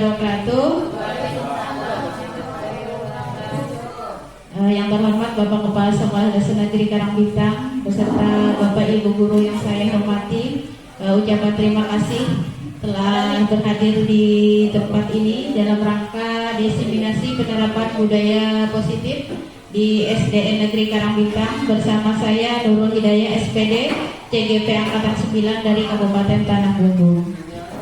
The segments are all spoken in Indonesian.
wabarakatuh. Yang terhormat Bapak Kepala Sekolah Dasar Negeri Karangbintang beserta Bapak Ibu guru yang saya hormati, ucapan terima kasih telah berhadir di tempat ini dalam rangka diseminasi penerapan budaya positif di SDN Negeri Karangbintang bersama saya Nurul Hidayah SPD CGP Angkatan 9 dari Kabupaten Tanah Bumbu.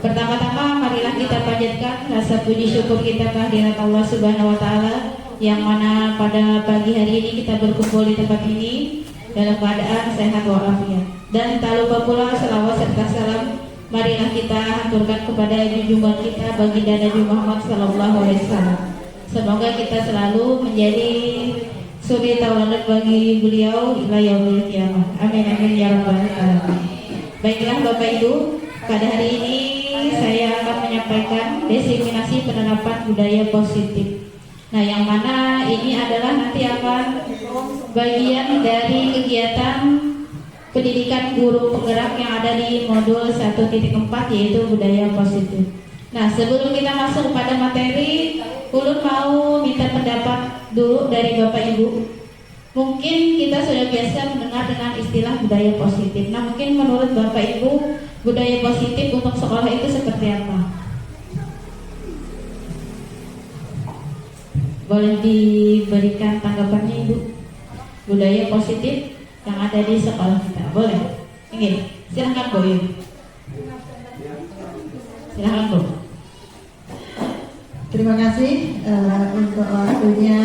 Pertama-tama marilah kita panjatkan rasa puji syukur kita kehadirat Allah Subhanahu wa taala yang mana pada pagi hari ini kita berkumpul di tempat ini dalam keadaan sehat walafiat. Dan tak lupa pula selawat serta salam marilah kita haturkan kepada junjungan kita baginda Nabi Muhammad SAW. Semoga kita selalu menjadi suri tauladan bagi beliau ila yaumil qiyamah. Amin amin ya rabbal alamin. Baiklah Bapak Ibu, pada hari ini saya akan menyampaikan diseminasi penerapan budaya positif. Nah, yang mana ini adalah nanti akan bagian dari kegiatan pendidikan guru penggerak yang ada di modul 1.4 yaitu budaya positif. Nah, sebelum kita masuk pada materi, Ulun mau minta pendapat dulu dari Bapak Ibu. Mungkin kita sudah biasa mendengar dengan istilah budaya positif. Nah, mungkin menurut Bapak Ibu budaya positif untuk sekolah itu seperti apa? Boleh diberikan tanggapannya Ibu? Budaya positif yang ada di sekolah kita. Boleh? Ingin? Silahkan Bu. Silahkan Bu. Terima kasih untuk waktunya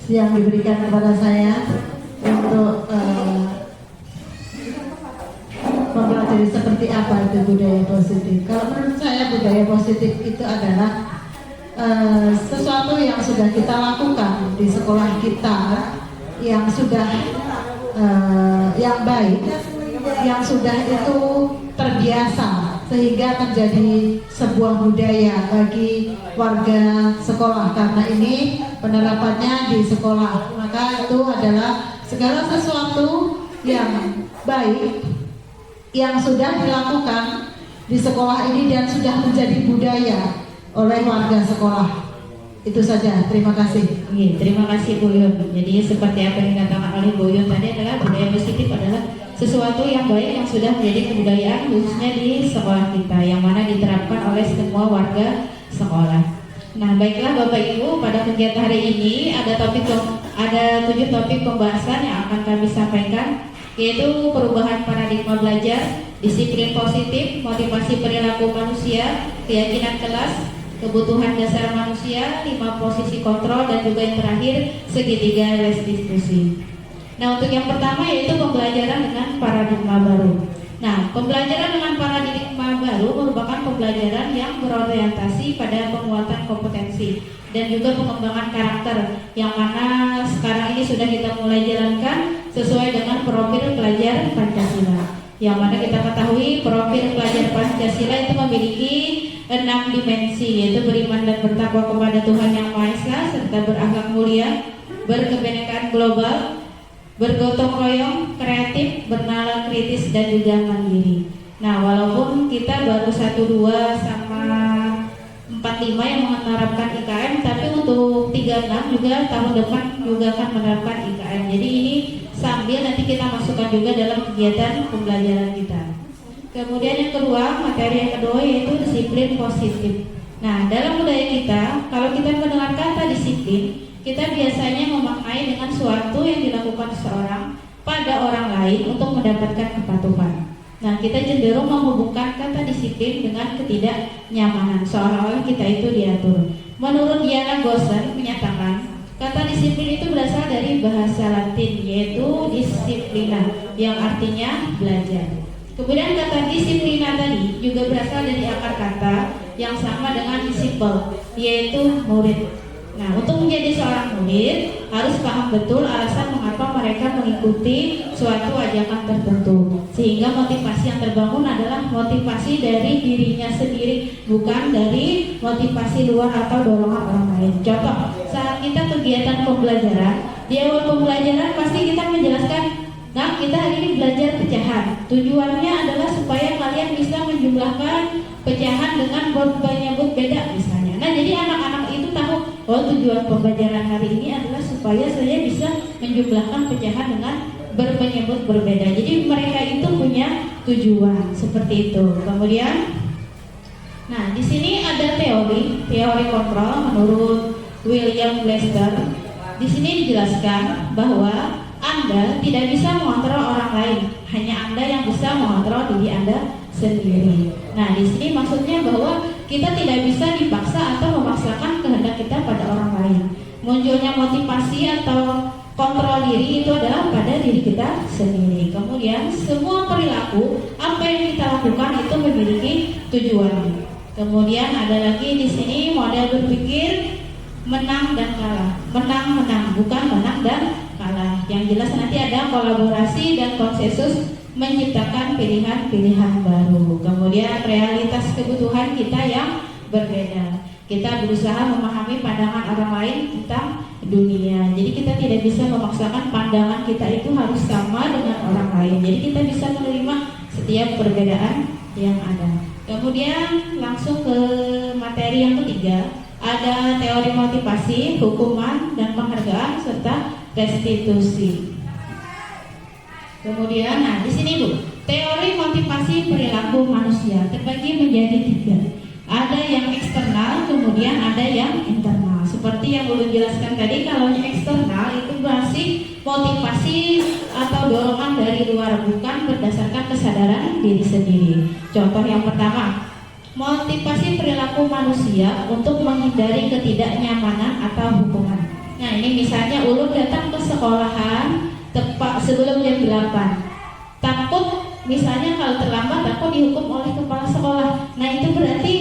yang diberikan kepada saya untuk mempelajari seperti apa itu budaya positif. Kalau menurut saya budaya positif itu adalah sesuatu yang sudah kita lakukan di sekolah kita, yang sudah yang baik, yang sudah itu terbiasa sehingga terjadi sebuah budaya bagi warga sekolah. Karena ini penerapannya di sekolah, maka itu adalah segala sesuatu yang baik yang sudah dilakukan di sekolah ini dan sudah menjadi budaya oleh warga sekolah. Itu saja, terima kasih. Iya, terima kasih Bu Yun. Jadi seperti apa yang dikatakan oleh Bu Yun tadi adalah budaya positif adalah sesuatu yang baik yang sudah menjadi kebudayaan khususnya di sekolah kita, yang mana diterapkan oleh semua warga sekolah. Nah, baiklah Bapak Ibu, pada kegiatan hari ini ada 7 topik pembahasan yang akan kami sampaikan, yaitu perubahan paradigma belajar, disiplin positif, motivasi perilaku manusia, keyakinan kelas, kebutuhan dasar manusia, 5 posisi kontrol, dan juga yang terakhir segitiga restitusi. Nah, untuk yang pertama yaitu pembelajaran dengan paradigma baru. Nah, pembelajaran dengan paradigma baru merupakan pembelajaran yang berorientasi pada penguatan kompetensi dan juga pengembangan karakter, yang mana sekarang ini sudah kita mulai jalankan sesuai dengan profil pelajar Pancasila. Yang mana kita ketahui profil pelajar Pancasila itu memiliki 6 dimensi, yaitu beriman dan bertakwa kepada Tuhan Yang Maha Esa, serta berakhlak mulia, berkebinekaan global, bergotong royong, kreatif, bernalar kritis, dan juga mandiri. Nah, walaupun kita baru 1, 2, sama 4, 5 yang menerapkan IKM, tapi untuk 3, 6 juga tahun depan juga akan menerapkan IKM. Jadi ini sambil nanti kita masukkan juga dalam kegiatan pembelajaran kita. Kemudian yang kedua, materi yang kedua yaitu disiplin positif. Nah, dalam budaya kita, kalau kita mendengar kata disiplin, kita biasanya memaknai dengan suatu yang dilakukan seseorang pada orang lain untuk mendapatkan kepatuhan. Nah, kita cenderung menghubungkan kata disiplin dengan ketidaknyamanan, seolah-olah kita itu diatur. Menurut Diana Gosen menyatakan, kata disiplin itu berasal dari bahasa Latin, yaitu disciplina, yang artinya belajar. Kemudian kata disiplina tadi juga berasal dari akar kata yang sama dengan disciple, yaitu murid. Nah, untuk menjadi seorang murid harus paham betul alasan mengapa mereka mengikuti suatu ajakan tertentu, sehingga motivasi yang terbangun adalah motivasi dari dirinya sendiri, bukan dari motivasi luar atau dorongan orang lain. Contoh, saat kita kegiatan pembelajaran, di awal pembelajaran pasti kita menjelaskan Nah, kita hari ini belajar pecahan. Tujuannya adalah supaya kalian bisa menjumlahkan pecahan dengan berpenyebut beda misalnya. Nah, jadi anak-anak itu tahu, oh tujuan pembelajaran hari ini adalah supaya saya bisa menjumlahkan pecahan dengan berpenyebut berbeda. Jadi mereka itu punya tujuan seperti itu. Kemudian, nah di sini ada teori kontrol menurut William Glasser. Di sini dijelaskan bahwa Anda tidak bisa mengontrol orang lain, hanya Anda yang bisa mengontrol diri Anda sendiri. Nah, di sini maksudnya bahwa kita tidak bisa dipaksa atau memaksakan kehendak kita pada orang lain. Munculnya motivasi atau kontrol diri itu adalah pada diri kita sendiri. Kemudian, semua perilaku apa yang kita lakukan itu memiliki tujuan. Kemudian ada lagi di sini model berpikir menang dan kalah. Menang, bukan menang dan kalah. Yang jelas nanti ada kolaborasi dan konsensus menciptakan pilihan-pilihan baru. Kemudian realitas kebutuhan kita yang berbeda. Kita berusaha memahami pandangan orang lain tentang dunia. Jadi kita tidak bisa memaksakan pandangan kita itu harus sama dengan orang lain. Jadi kita bisa menerima setiap perbedaan yang ada. Kemudian langsung ke materi yang ketiga. Ada teori motivasi, hukuman, dan penghargaan serta restitusi. Kemudian, nah di sini Bu, teori motivasi perilaku manusia terbagi menjadi 3. Ada yang eksternal, kemudian ada yang internal. Seperti yang Ulun jelaskan tadi, kalau yang eksternal itu masih motivasi atau dorongan dari luar, bukan berdasarkan kesadaran diri sendiri. Contoh yang pertama, motivasi perilaku manusia untuk menghindari ketidaknyamanan atau hukuman. Nah ini misalnya Ulun datang ke sekolahan tepat sebelum jam 8. Takut misalnya kalau terlambat takut dihukum oleh kepala sekolah. Nah itu berarti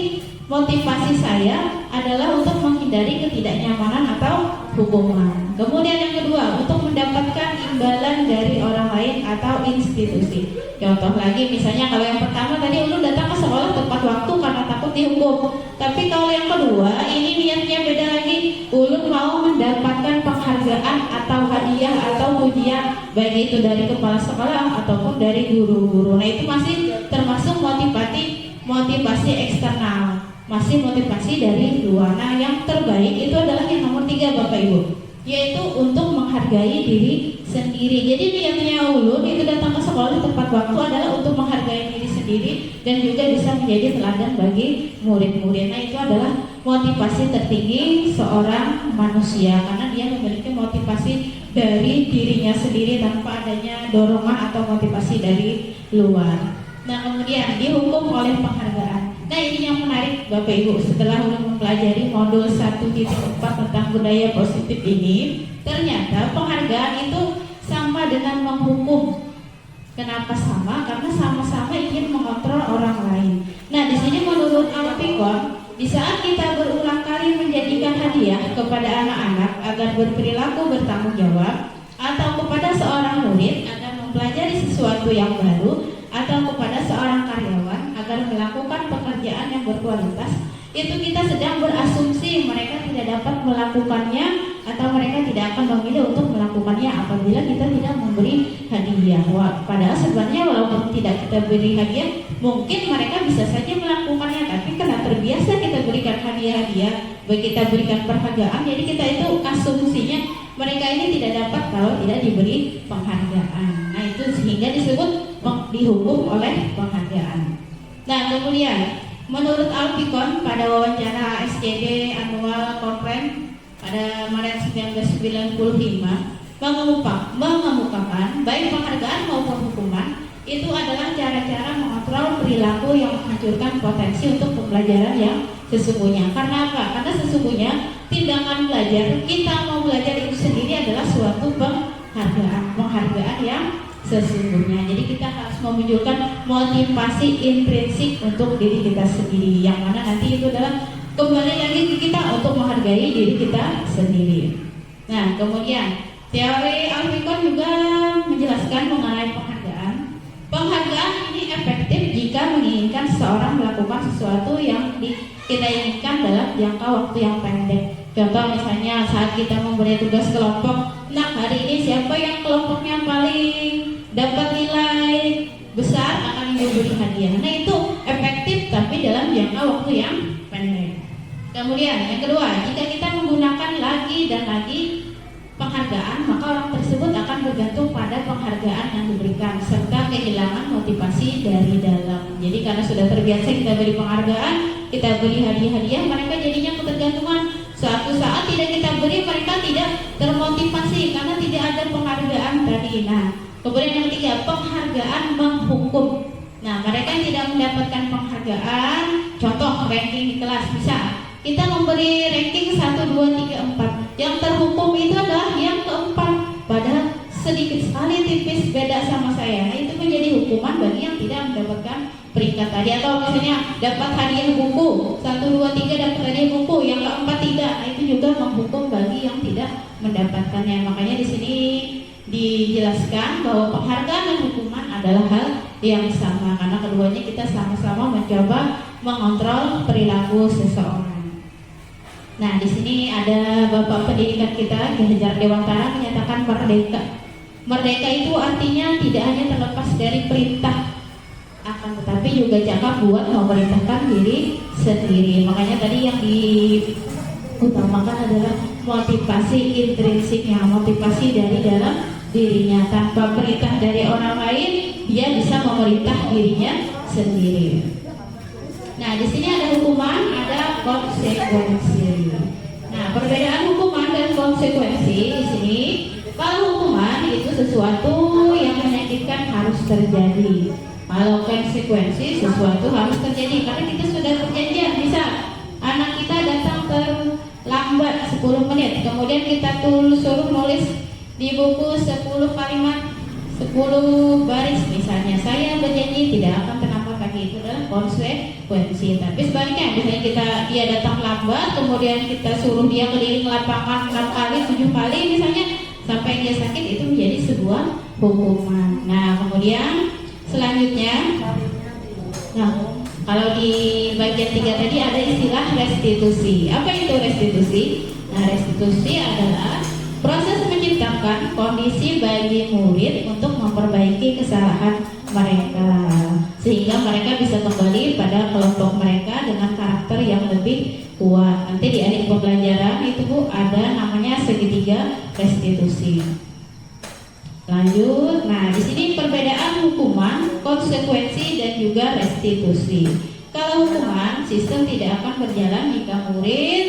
motivasi saya adalah untuk menghindari ketidaknyamanan atau hukuman. Kemudian yang kedua, untuk mendapatkan imbalan dari orang lain atau institusi. Contoh lagi misalnya kalau yang pertama tadi Ulun datang ke sekolah tepat waktu karena takut dihukum. Tapi kalau yang kedua ini niatnya beda lagi. Ulun mau mendapatkan penghargaan atau hadiah atau pujian, baik itu dari kepala sekolah ataupun dari guru-guru. Nah itu masih termasuk motivasi eksternal. Masih motivasi dari luar. Nah yang terbaik itu adalah yang nomor 3 Bapak Ibu, yaitu untuk menghargai diri sendiri. Jadi niatnya Ulun itu datang ke sekolah tepat waktu adalah untuk menghargai diri sendiri dan juga bisa menjadi teladan bagi murid-murid. Nah itu adalah motivasi tertinggi seorang manusia, karena dia memiliki motivasi dari dirinya sendiri tanpa adanya dorongan atau motivasi dari luar. Nah kemudian dihukum oleh penghargaan. Nah ini yang menarik Bapak Ibu, setelah Ulun mempelajari modul 1.4 tentang budaya positif ini, ternyata penghargaan itu sama dengan menghukum. Kenapa sama? Karena sama-sama ingin mengontrol orang lain. Nah di sini menurut Alpikon, di saat kita berulang kali menjadikan hadiah kepada anak-anak agar berperilaku bertanggung jawab, atau kepada seorang murid agar mempelajari sesuatu yang baru, atau kepada seorang karyawan agar melakukan pekerjaan yang berkualitas, itu kita sedang berasumsi mereka tidak dapat melakukannya atau mereka tidak akan memilih untuk melakukannya apabila kita tidak memberi hadiah. Padahal sebenarnya walaupun tidak kita beri hadiah, mungkin mereka bisa saja melakukannya, tapi karena terbiasa kita berikan hadiah-hadiah, baik kita berikan penghargaan, jadi kita itu asumsinya mereka ini tidak dapat kalau tidak diberi penghargaan. Nah itu sehingga disebut dihukum oleh penghargaan. Nah kemudian menurut Alpikon pada wawancara SCD Annual Conference pada Maret 1995 mengemukakan baik penghargaan maupun hukuman itu adalah cara-cara mengontrol perilaku yang menghancurkan potensi untuk pembelajaran yang sesungguhnya. Karena apa? Karena sesungguhnya tindakan belajar, kita mau belajar itu sendiri adalah suatu penghargaan yang sesungguhnya. Jadi kita harus memunculkan motivasi intrinsik untuk diri kita sendiri, yang mana nanti itu adalah kembali lagi ke kita untuk menghargai diri kita sendiri. Nah kemudian teori Alpikon juga menjelaskan mengenai penghargaan. Penghargaan ini efektif jika menginginkan seseorang melakukan sesuatu yang kita inginkan dalam jangka waktu yang pendek. Contoh misalnya saat kita memberi tugas kelompok, nah hari ini siapa yang kelompoknya paling dapat nilai besar akan diberi hadiah. Nah itu efektif tapi dalam jangka waktu yang pendek. Kemudian yang kedua, jika kita menggunakan lagi dan lagi penghargaan, maka orang tersebut akan bergantung pada penghargaan yang diberikan serta kehilangan motivasi dari dalam. Jadi karena sudah terbiasa kita beri penghargaan, kita beri hadiah-hadiah, mereka jadinya ketergantungan. Suatu saat tidak kita beri, mereka tidak termotivasi karena tidak ada penghargaan tadi. Nah, kemudian yang ketiga, penghargaan menghukum. Nah, mereka yang tidak mendapatkan penghargaan, contoh ranking di kelas, bisa kita memberi ranking 1, 2, 3, 4. Yang terhukum itu adalah yang keempat, padahal sedikit sekali tipis beda sama saya. Nah, itu menjadi hukuman bagi yang tidak mendapatkan peringkat tadi. Atau misalnya dapat hadiah buku 1, 2, 3 dapat hadiah buku, yang keempat tidak. Nah, itu juga menghukum bagi yang tidak mendapatkannya. Makanya di sini dijelaskan bahwa penghargaan dan hukuman adalah hal yang sama karena keduanya kita sama-sama mencoba mengontrol perilaku seseorang. Nah, di sini ada Bapak Pendidikan kita, Ki Hajar Dewantara, menyatakan merdeka. Merdeka itu artinya tidak hanya terlepas dari perintah, akan tetapi juga cakap buat memerintahkan diri sendiri. Makanya tadi yang diutamakan adalah motivasi intrinsiknya, motivasi dari dalam dirinya. Tanpa perintah dari orang lain, dia bisa memerintah dirinya sendiri. Nah, di sini ada hukuman, ada konsekuensi. Nah, perbedaan hukuman dan konsekuensi di sini, kalau hukuman itu sesuatu yang menyakitkan harus terjadi. Kalau konsekuensi sesuatu harus terjadi karena kita sudah perjanjian. Bisa anak kita datang terlambat 10 menit, kemudian kita suruh nulis di buku 10 kalimat 10 baris misalnya. Saya berjanji tidak akan terlambat lagi, itu adalah konsekuensi. Tapi sebaliknya, misalnya dia datang lambat, kemudian kita suruh dia keliling lapangan 6 kali, 7 kali misalnya, sampai dia sakit, itu menjadi sebuah hukuman. Nah, kemudian selanjutnya, nah kalau di bagian 3 tadi ada istilah restitusi. Apa itu restitusi? Nah, restitusi adalah proses menciptakan kondisi bagi murid untuk memperbaiki kesalahan mereka sehingga mereka bisa kembali pada kelompok mereka dengan karakter yang lebih kuat. Nanti di akhir pembelajaran itu Bu ada namanya segitiga restitusi. Lanjut, nah di sini perbedaan hukuman, konsekuensi dan juga restitusi. Kalau hukuman, sistem tidak akan berjalan jika murid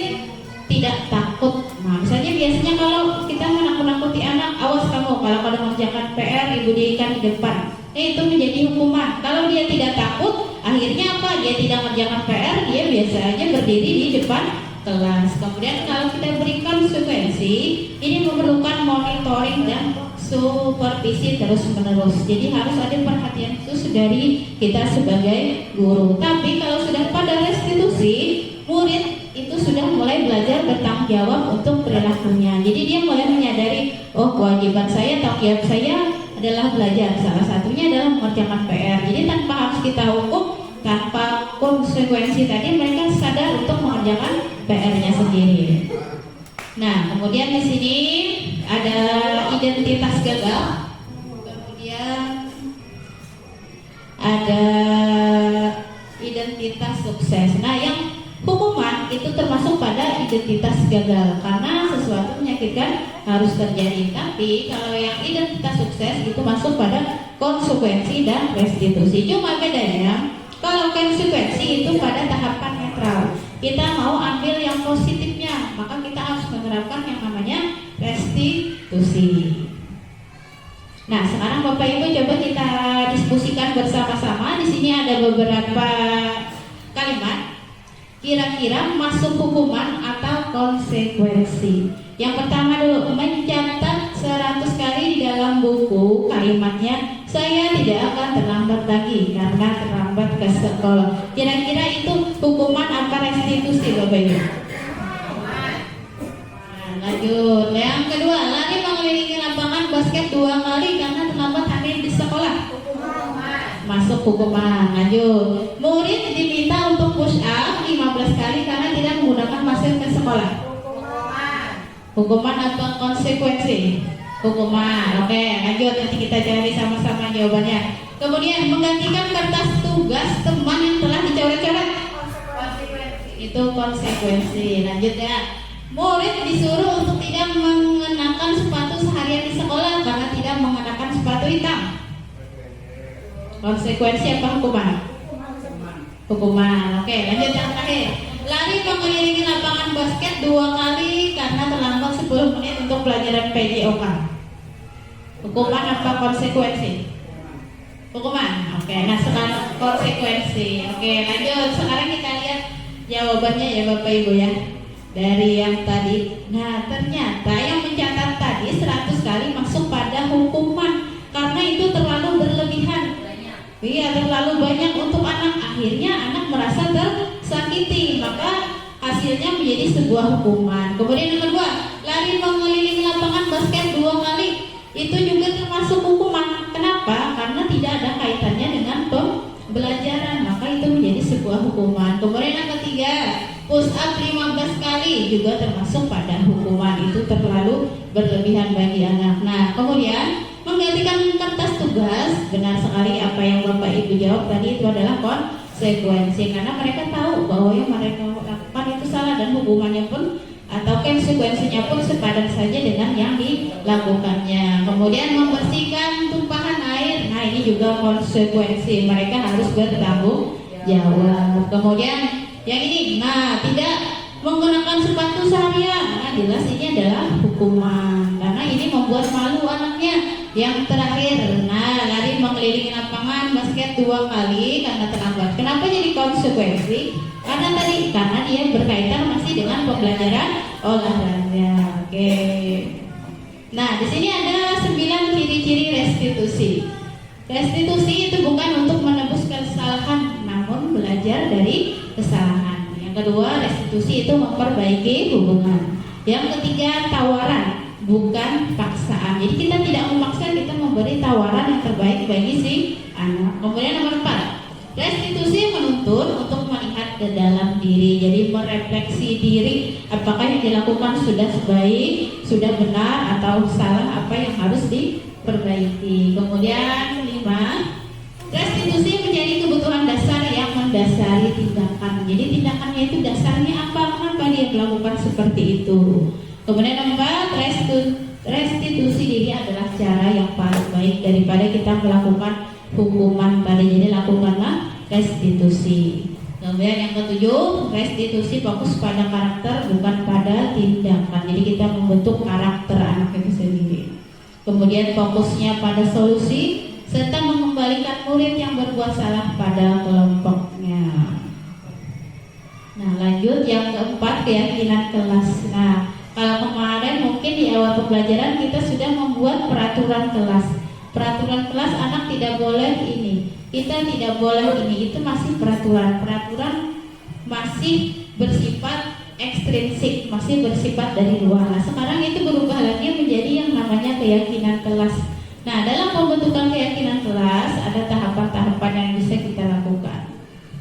tidak takut. Nah, misalnya biasanya kalau kita menakut-nakuti anak, awas kamu kalau mengerjakan PR ibu dirikan di depan. Itu menjadi hukuman. Kalau dia tidak takut, akhirnya apa? Dia tidak mengerjakan PR, dia biasa aja berdiri di depan kelas. Kemudian kalau kita berikan konsekuensi, ini memerlukan monitoring dan supervisi terus-menerus. Jadi harus ada perhatian khusus dari kita sebagai guru. Tapi kalau sudah pada restitusi, murid itu sudah mulai belajar bertanggung jawab untuk perilakunya. Jadi dia mulai menyadari, oh kewajiban saya, tanggung jawab saya adalah belajar. Salah satunya adalah mengerjakan PR. Jadi tanpa harus kita hukum, tanpa konsekuensi tadi, mereka sadar untuk mengerjakan PR-nya sendiri. Nah, kemudian di sini ada identitas gagal, kemudian ada identitas sukses. Nah, yang hukuman itu termasuk pada identitas gagal karena sesuatu menyakitkan harus terjadi. Tapi kalau yang identitas sukses itu masuk pada konsekuensi dan restitusi. Cuma bedanya kalau konsekuensi itu pada tahapan netral. Kita mau ambil yang positifnya, maka kita harus menerapkan yang namanya restitusi. Nah, sekarang Bapak Ibu coba kita diskusikan bersama-sama. Di sini ada beberapa kalimat. Kira-kira masuk hukuman atau konsekuensi. Yang pertama dulu, mencatat 100 kali di dalam buku kalimatnya, saya tidak akan terlambat lagi karena terlambat ke sekolah. Kira-kira itu hukuman apa restitusi Bapak Ibu? Nah, lanjut. Yang kedua, lari mengelilingi lapangan basket 2 kali karena terlambat hadir di sekolah. Masuk hukuman. Lanjut. Murid diminta untuk push up 15 kali karena tidak menggunakan masker ke sekolah. Hukuman atau konsekuensi? Hukuman. Oke, lanjut, nanti kita cari sama-sama jawabannya. Kemudian menggantikan kertas tugas teman yang telah dicoret-coret. Itu konsekuensi. Lanjut ya. Murid disuruh untuk tidak mengenakan sepatu seharian di sekolah karena tidak mengenakan sepatu hitam. Konsekuensi apa hukuman? Hukuman. Oke, lanjut yang terakhir. Lari mengelilingi lapangan basket 2 kali karena terlambat 10 menit untuk pelajaran PJOK. Hukuman apa konsekuensi? Hukuman. Oke, nah sekarang konsekuensi. Oke, lanjut. Sekarang kita lihat jawabannya ya Bapak Ibu ya. Dari yang tadi. Nah, ternyata yang mencatat tadi 100 kali masuk pada hukuman karena itu terlalu berlebihan. Iya, terlalu banyak untuk anak. Akhirnya anak merasa tersakiti, maka hasilnya menjadi sebuah hukuman. Kemudian yang kedua, lari mengelilingi lapangan basket 2 kali. Itu juga termasuk hukuman. Kenapa? Karena tidak ada kaitannya dengan pembelajaran, maka itu menjadi sebuah hukuman. Kemudian yang ketiga, push up 15 kali juga termasuk pada hukuman. Itu terlalu berlebihan bagi anak. Nah, kemudian menggantikan kertas tugas, benar sekali apa yang Bapak Ibu jawab tadi, itu adalah konsekuensi karena mereka tahu bahwa yang mereka lakukan itu salah dan hukumannya pun atau konsekuensinya pun sepadan saja dengan yang dilakukannya. Kemudian membersihkan tumpahan air, nah ini juga konsekuensi, mereka harus bertanggung jawab. Kemudian yang ini, nah tidak menggunakan sepatu seharian, nah jelas ini adalah hukuman karena ini membuat malu anaknya. Yang terakhir, nah lari mengelilingi lapangan basket 2 kali karena terlambat. Kenapa jadi konsekuensi? Karena dia berkaitan masih dengan pembelajaran olahraga. Oke. Nah di sini ada 9 ciri-ciri restitusi. Restitusi itu bukan untuk menebus kesalahan, namun belajar dari kesalahan. Yang kedua, restitusi itu memperbaiki hubungan. Yang ketiga, tawaran, bukan paksaan. Jadi kita tidak memaksa, kita memberi tawaran yang terbaik bagi si anak. Kemudian nomor 4, restitusi menuntut untuk melihat ke dalam diri. Jadi merefleksi diri, apakah yang dilakukan sudah baik, sudah benar, atau salah, apa yang harus diperbaiki. Kemudian 5, restitusi menjadi kebutuhan dasar yang mendasari tindakan. Jadi tindakannya itu dasarnya apa? Kenapa dia melakukan seperti itu? Kemudian nomor 4, restitusi diri adalah cara yang paling baik daripada kita melakukan hukuman tadi. Jadi lakukanlah restitusi. Kemudian yang ketujuh, restitusi fokus pada karakter bukan pada tindakan. Jadi kita membentuk karakter anak itu sendiri. Kemudian fokusnya pada solusi serta mengembalikan murid yang berbuat salah pada kelompoknya. Nah lanjut yang keempat, keyakinan kelas. Nah kalau kemarin mungkin di awal pembelajaran kita sudah membuat peraturan kelas. Peraturan kelas anak tidak boleh ini, kita tidak boleh ini, itu masih peraturan. Peraturan masih bersifat ekstrinsik, masih bersifat dari luar. Nah sekarang itu berubah lagi menjadi yang namanya keyakinan kelas. Nah dalam pembentukan keyakinan kelas ada tahapan-tahapan yang bisa kita lakukan.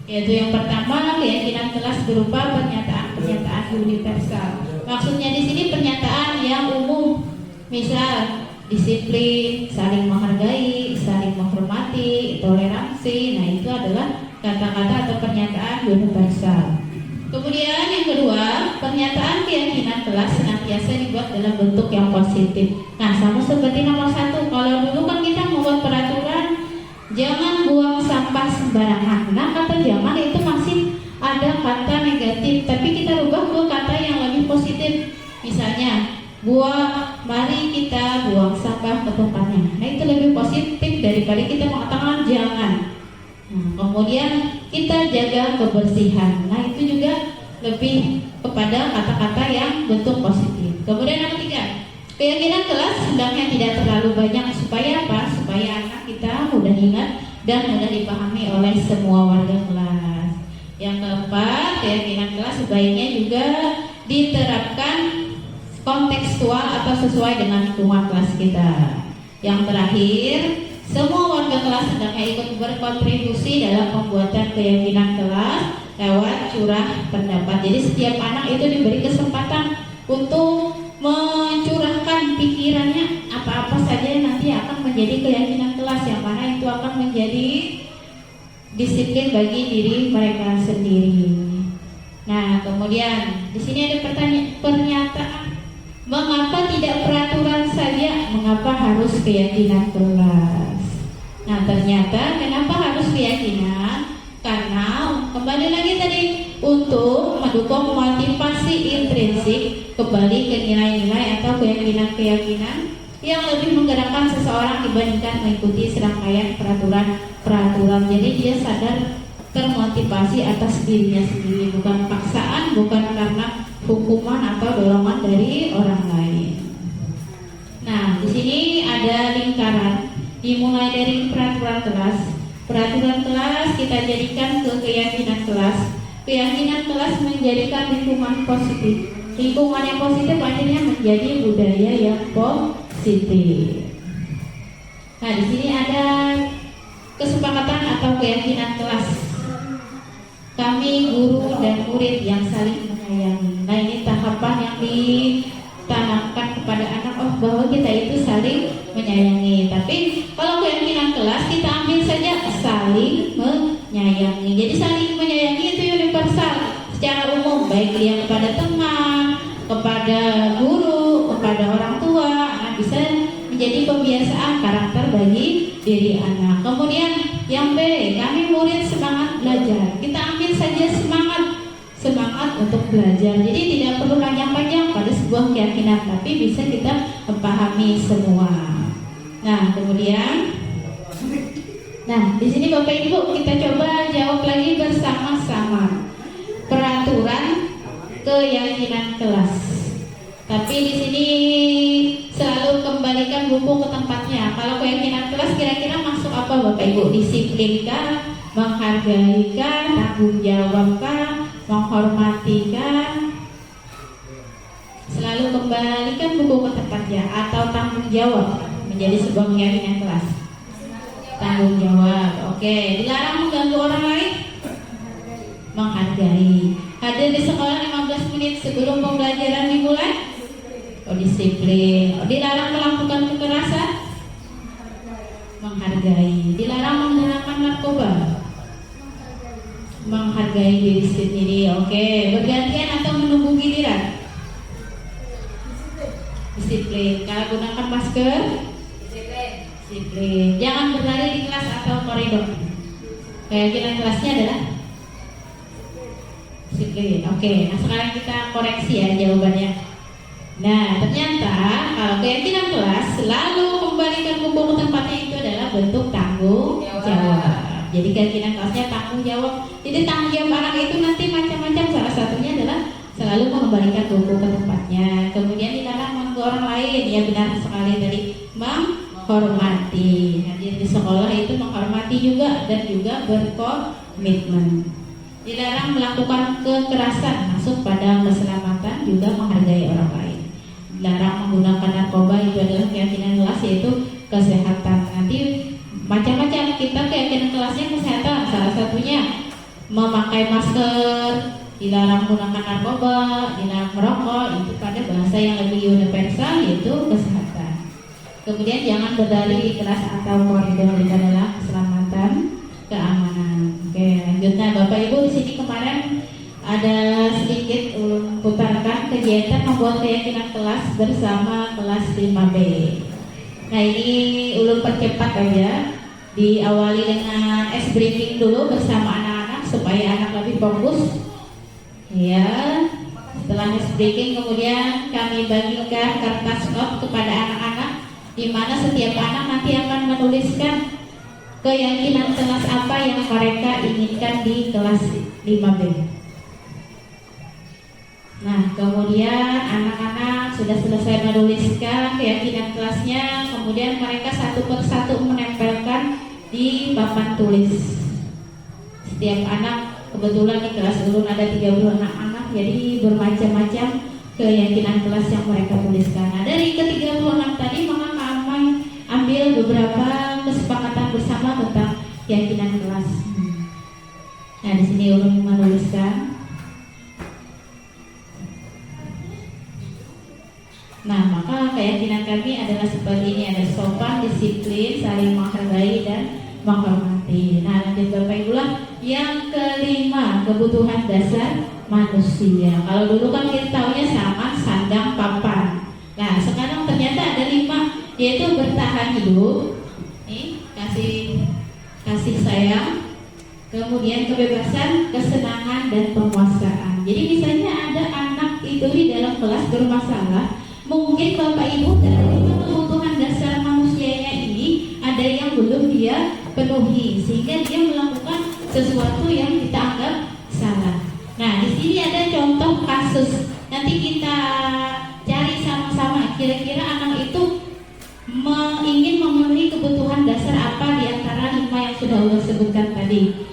Yaitu yang pertama, keyakinan kelas berupa pernyataan-pernyataan universal. Maksudnya di sini pernyataan yang umum, misal disiplin, saling menghargai, saling menghormati, toleransi. Nah itu adalah kata-kata atau pernyataan universal. Kemudian yang kedua, pernyataan keyakinan kelas senantiasa dibuat dalam bentuk yang positif. Nah sama seperti nomor 1, kalau dulu kan kita membuat peraturan jangan buang sampah sembarangan. Nah kata jangan itu masih ada kata negatif, tapi kita rubah ke kata yang lebih positif. Misalnya mari kita buang sampah ke tempatnya. Nah itu lebih positif daripada kita mengatakan jangan. Nah, kemudian kita jaga kebersihan. Nah itu juga lebih kepada kata-kata yang bentuk positif. Kemudian yang ketiga, keyakinan kelas hendaknya tidak terlalu banyak. Supaya apa? Supaya anak kita mudah ingat dan mudah dipahami oleh semua warga kelas. Yang keempat, keyakinan kelas sebaiknya juga diterapkan kontekstual atau sesuai dengan lingkungan kelas kita. Yang terakhir, semua warga kelas hendaknya ikut berkontribusi dalam pembuatan keyakinan kelas lewat curah pendapat. Jadi setiap anak itu diberi kesempatan untuk mencurahkan pikirannya apa menjadi keyakinan kelas yang mana itu akan menjadi disiplin bagi diri mereka sendiri. Nah, kemudian di sini ada pernyataan, mengapa tidak peraturan saja, mengapa harus keyakinan kelas? Nah, ternyata kenapa harus keyakinan? Karena kembali lagi tadi untuk mendukung motivasi intrinsik kembali ke nilai-nilai atau keyakinan-keyakinan yang lebih menggerakkan seseorang dibandingkan mengikuti serangkaian peraturan. Jadi dia sadar termotivasi atas dirinya sendiri, bukan paksaan, bukan karena hukuman atau dorongan dari orang lain. Nah, di sini ada lingkaran, dimulai dari peraturan kelas. Peraturan kelas kita jadikan ke keyakinan kelas. Keyakinan kelas menjadikan lingkungan positif. Lingkungan yang positif akhirnya menjadi budaya yang positif. Nah, di sini ada kesepakatan atau keyakinan kelas. Kami guru dan murid yang saling menyayangi. Nah, ini tahapan yang ditanamkan kepada anak, bahwa kita itu saling menyayangi. Tapi kalau keyakinan kelas kita ambil saja saling menyayangi. Jadi saling menyayangi itu universal secara umum, baik dia kepada teman, kepada guru, kepada orang tua. Nah, bisa menjadi pembiasaan karakter bagi diri anak. Kemudian yang B, kami murid semangat belajar. Kita ambil saja semangat untuk belajar. Jadi tidak perlu panjang-panjang pada sebuah keyakinan, tapi bisa kita memahami semua. Nah, kemudian, di sini Bapak Ibu kita coba jawab lagi bersama-sama. Peraturan keyakinan kelas. Tapi di sini selalu kembalikan buku ke tempatnya. Kalau keyakinan kelas kira-kira masuk apa Bapak Ibu? Disiplinkah, menghargaikah, tanggung jawabkah, menghormatikah? Selalu kembalikan buku ke tempatnya. Atau tanggung jawab menjadi sebuah keyakinan kelas. Tanggung jawab. Oke. Dilarang mengganggu orang lain, menghargai. Hadir di sekolah 15 menit sebelum pembelajaran dimulai, disiplin. Dilarang melakukan kekerasan, menghargai. Dilarang menggunakan narkoba, menghargai diri sendiri. Oke. Bergantian atau menunggu giliran, disiplin. Kalau gunakan masker, disiplin. Jangan berlari di kelas atau koridor. Keyakinan kelasnya adalah disiplin. Oke. Nah, sekarang kita koreksi ya jawabannya. Nah, ternyata kalau keyakinan kelas selalu kembalikan buku ke tempatnya itu adalah bentuk tanggung jawab. Jadi keyakinan kelasnya tanggung jawab. Jadi tanggung jawab anak itu nanti macam-macam. Salah satunya adalah selalu mengembalikan buku ke tempatnya. Kemudian dilarang mengganggu orang lain. Ya benar sekali tadi, menghormati. Hadir di sekolah itu menghormati juga dan juga berkomitmen. Dilarang melakukan kekerasan, masuk pada keselamatan, juga menghargai orang lain. Dilarang menggunakan narkoba, itu adalah keyakinan kelas, yaitu kesehatan. Nanti macam-macam kita keyakinan kelasnya kesehatan. Salah satunya memakai masker, dilarang menggunakan narkoba, dilarang merokok. Itu pada bahasa yang lebih universal, yaitu kesehatan. Kemudian jangan berlari di kelas atau koridor, itu adalah keselamatan, keamanan. Oke, lanjutnya Bapak Ibu di sini kemarin ada sedikit putarkan kegiatan membuat keyakinan kelas bersama kelas 5B. Nah, ini ulun percepat aja. Diawali dengan ice breaking dulu bersama anak-anak supaya anak lebih fokus. Ya, setelah ice breaking kemudian kami bagikan kertas note kepada anak-anak, di mana setiap anak nanti akan menuliskan keyakinan kelas apa yang mereka inginkan di kelas 5B. Nah, kemudian anak-anak sudah selesai menuliskan keyakinan kelasnya, kemudian mereka satu persatu menempelkan di papan tulis. Setiap anak, kebetulan di kelas ulun ada 30 anak-anak, jadi bermacam-macam keyakinan kelas yang mereka tuliskan. Nah, dari ke-36 tadi maka kami ambil beberapa kesepakatan bersama tentang keyakinan kelas. Nah, di sini ulun menuliskan. Nah, maka keyakinan kami adalah seperti ini, ada sopan, disiplin, saling menghargai dan menghormati. Nah, lanjut Bapak Ibu lah, yang kelima, kebutuhan dasar manusia. Kalau dulu kan kita taunya sama, sandang, papan. Nah, sekarang ternyata ada 5, yaitu bertahan hidup, nih, kasih sayang, kemudian kebebasan, kesenangan, dan penguasaan. Jadi misalnya ada anak itu di dalam kelas bermasalah, mungkin Bapak Ibu dari kebutuhan dasar manusianya ini ada yang belum dia penuhi, sehingga dia melakukan sesuatu yang kita anggap salah. Nah, di sini ada contoh kasus. Nanti kita cari sama-sama kira-kira anak itu ingin memenuhi kebutuhan dasar apa di antara 5 yang sudah Allah sebutkan tadi.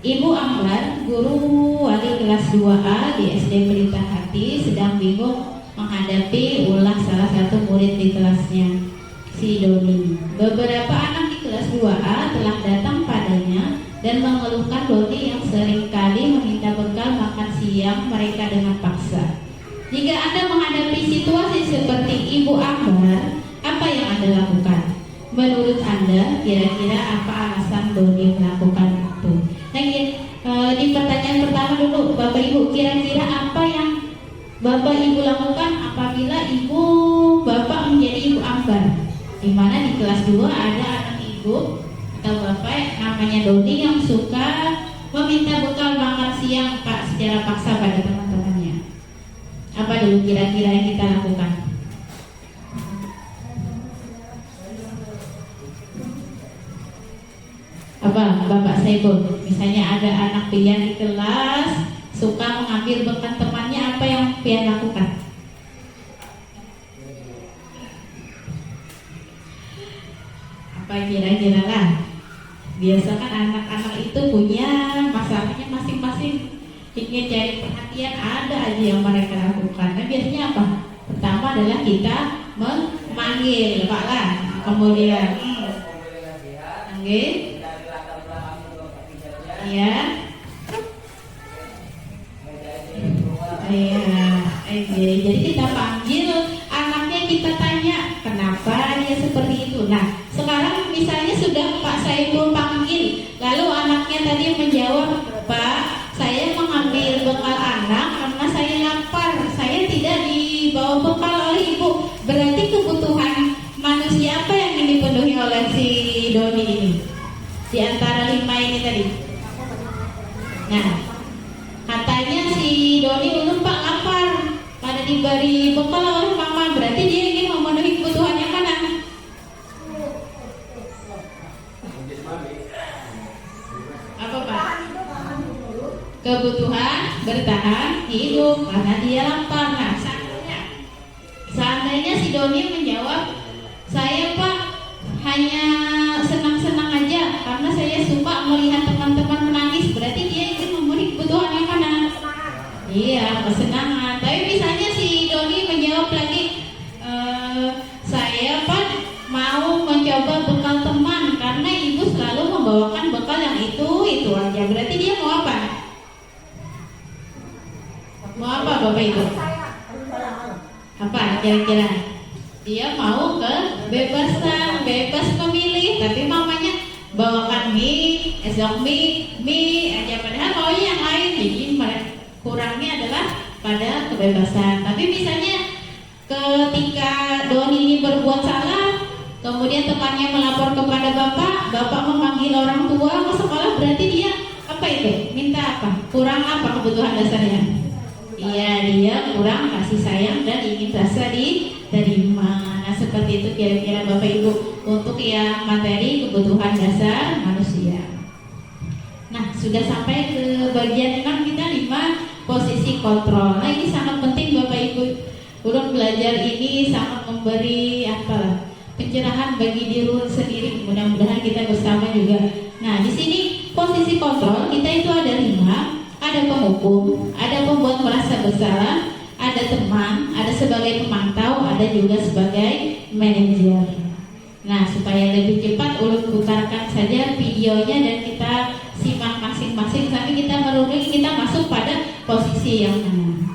Ibu Ambar, guru wali kelas 2A di SD Pelita Hati, sedang bingung menghadapi ulah salah satu murid di kelasnya, si Doni. Beberapa anak di kelas 2A telah datang padanya dan mengeluhkan Doni yang seringkali meminta bekal makan siang mereka dengan paksa. Jika Anda menghadapi situasi seperti Ibu Ambar, apa yang Anda lakukan? Menurut Anda, kira-kira apa alasan Doni melakukan itu? Nah, di pertanyaan pertama dulu, Bapak Ibu, kira-kira apa yang Bapak Ibu lakukan apabila Ibu Bapak menjadi Ibu Ambar? Di mana di kelas 2 ada anak Ibu atau Bapak namanya Doni yang suka meminta bekal makan siang Pak secara paksa pada teman-temannya. Apa dulu kira-kira yang kita lakukan? Apa Bapak Saiful? Misalnya ada anak pian di kelas suka mengambil bekal temannya, apa yang pian lakukan? Apa kira-kira lah? Biasa kan anak-anak itu punya masalahnya masing-masing, ingin cari perhatian, ada aja yang mereka lakukan. Nah, biasanya apa? Pertama adalah kita memanggil Pak lah, kemudian panggil, ya, jadi kita panggil anaknya, kita tanya kenapa dia seperti itu. Nah, sekarang misalnya sudah Pak Saiful panggil, lalu anaknya tadi menjawab, Pak, saya mengambil bekal anak karena saya lapar, saya tidak dibawa bekal oleh ibu. Berarti kebutuhan manusia apa yang dipenuhi oleh si Doni ini di antara 5 ini tadi? Nah, katanya si Doni ulun Pak lapar, pada diberi bekal oleh mama, berarti dia ingin memenuhi kebutuhan yang mana? Apa Pak? Kebutuhan bertahan hidup karena dia lapar. Nah, seandainya si Doni menjawab, saya Pak hanya senang-senang aja karena saya suka melihat teman-teman menangis, berarti dia ingin memenuhi kebutuhan yang mana? Iya, kesenangan. Tapi misalnya si Doni menjawab lagi, saya Pak mau mencoba bekal teman karena ibu selalu membawakan bekal yang itu aja, berarti dia mau apa? Mau apa Bapak Ibu? Apa kira-kira? Dia mau kebebasan, bebas memilih, tapi mamanya bawakan mie, esok mie aja, padahal maunya yang lain. Jadi kurangnya adalah pada kebebasan. Tapi misalnya ketika Doni ini berbuat salah, kemudian temannya melapor kepada bapak memanggil orang tua ke sekolah, berarti dia apa itu? Minta apa? Kurang apa kebutuhan dasarnya? Iya, dia kurang kasih sayang dan ingin rasa diterima. Nah, seperti itu kira-kira Bapak Ibu untuk yang materi kebutuhan dasar manusia. Nah, sudah sampai ke bagian 6 kita, 5 posisi kontrol. Nah, ini sangat penting Bapak Ibu. Ulun belajar ini sangat memberi pencerahan bagi diri sendiri. Mudah-mudahan kita bersama juga. Nah, di sini posisi kontrol kita itu ada 5. Ada penghukum, ada pembuat merasa bersalah, ada teman, ada sebagai pemantau, ada juga sebagai manajer. Nah, supaya lebih cepat ulun putarkan saja videonya dan kita simak masing-masing sampai kita merunding, kita masuk pada posisi yang mana.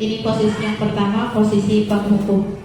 Ini posisi yang pertama, posisi penghukum.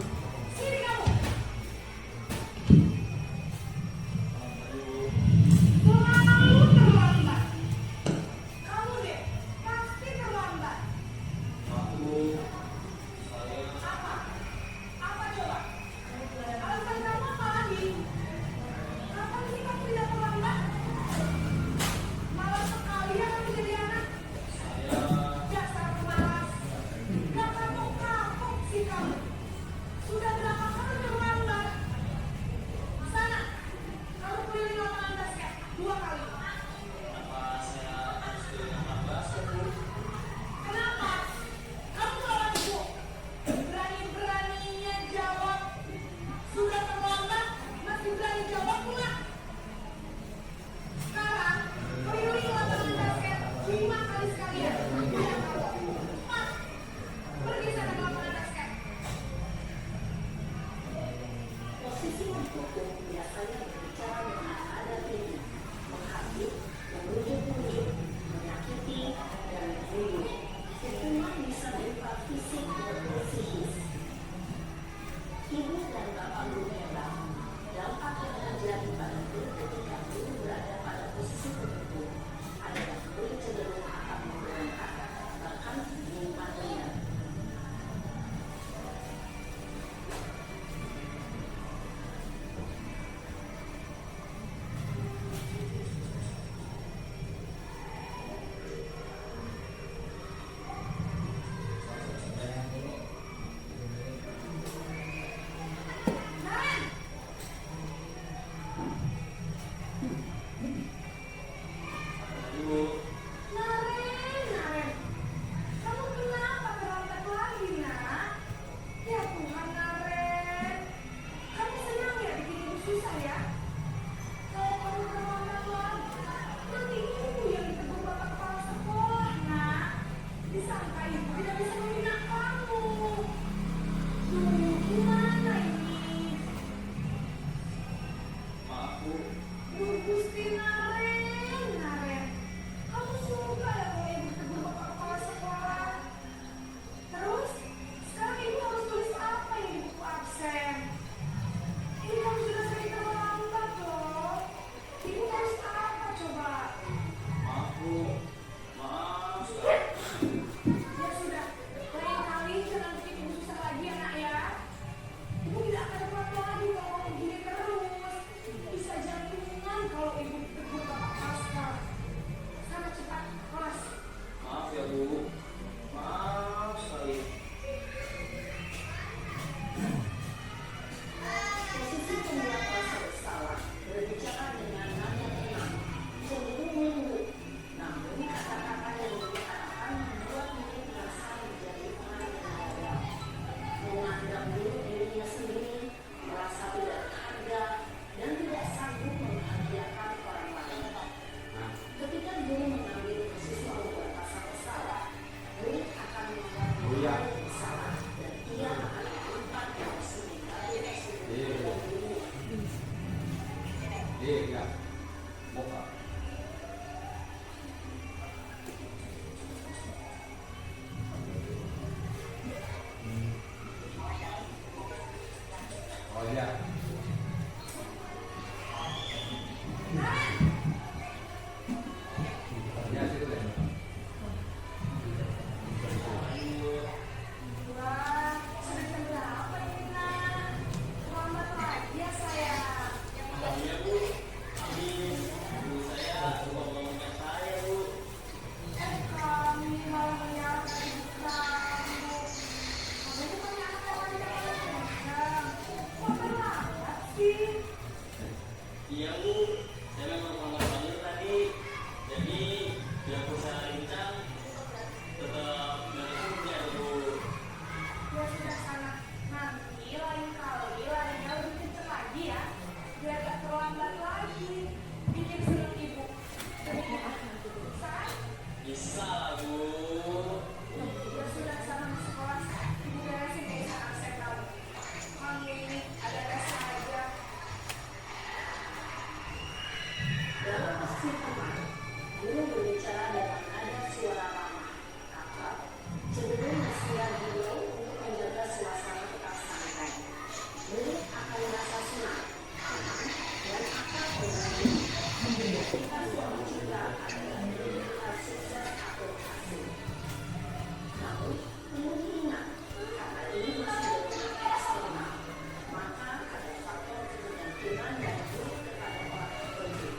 dengan daya guru kepada orang tertentu.